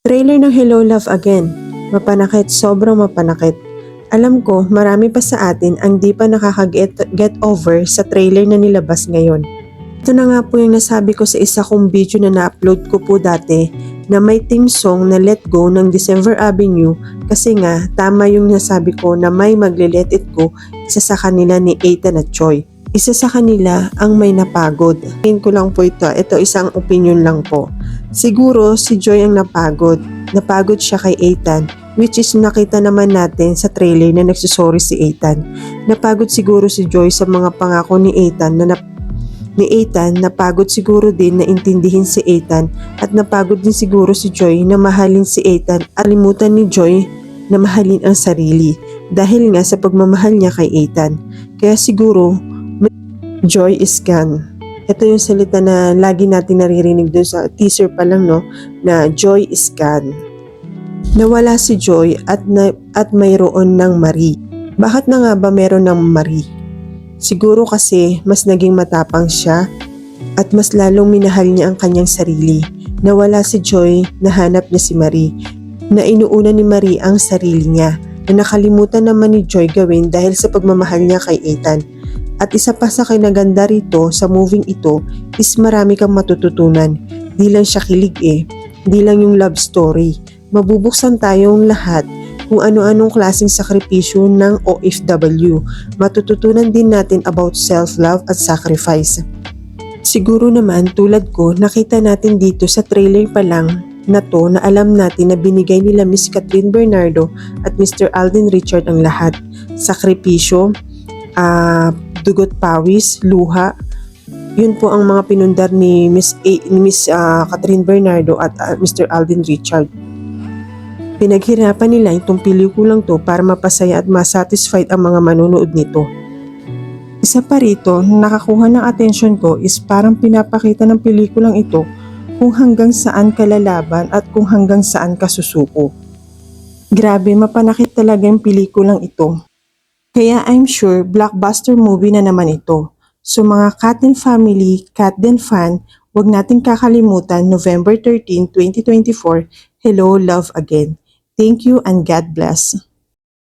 Trailer ng Hello Love Again. Mapanakit, sobrang mapanakit. Alam ko, marami pa sa atin ang di pa nakaka-get over sa trailer na nilabas ngayon. Ito na nga po yung nasabi ko sa isa kong video na na-upload ko po dati na may theme song na Let Go ng December Avenue kasi nga tama yung nasabi ko na may magle-let it go isa sa kanila ni Ethan at Choi. Isa sa kanila ang may napagod. Tingin ko lang po ito isang opinion lang po. Siguro si Joy ang napagod. Napagod siya kay Ethan, which is nakita naman natin sa trailer na nagsusorry si Ethan. Napagod siguro si Joy sa mga pangako ni Ethan napagod siguro din na intindihin si Ethan at napagod din siguro si Joy na mahalin si Ethan at limutan ni Joy na mahalin ang sarili dahil nga sa pagmamahal niya kay Ethan. Kaya siguro Joy is gone. Ito yung salita na lagi natin naririnig dun sa teaser pa lang, no, na Joy is gone. Nawala si Joy at mayroon ng Marie. Bakit na nga ba meron ng Marie? Siguro kasi mas naging matapang siya at mas lalong minahal niya ang kanyang sarili. Nawala si Joy, nahanap niya si Marie. Na inuuna ni Marie ang sarili niya na nakalimutan naman ni Joy gawin dahil sa pagmamahal niya kay Ethan. At isa pa sa kinaganda rito sa moving ito is marami kang matututunan. Di lang siya kilig di lang yung love story. Mabubuksan tayong lahat kung ano-anong klaseng sakripisyo ng OFW. Matututunan din natin about self-love at sacrifice. Siguro naman tulad ko nakita natin dito sa trailer pa lang na to na alam natin na binigay nila Miss Catherine Bernardo at Mr. Alden Richard ang lahat. Sakripisyo, dugot pawis, luha. Yun po ang mga pinundar ni Miss Catherine Bernardo at Mr. Alden Richard. Pinaghirapan nila itong pelikulang to para mapasaya at masatisfied ang mga manonood nito. Isa pa rito, nakakuha ng atensyon ko is parang pinapakita ng pelikulang ito kung hanggang saan ka lalaban at kung hanggang saan ka susuko. Grabe, mapanakit talaga yung pelikulang ito. Kaya I'm sure blockbuster movie na naman ito. So mga Katden family, Katden fan, huwag nating kakalimutan November 13, 2024, Hello Love Again. Thank you and God bless.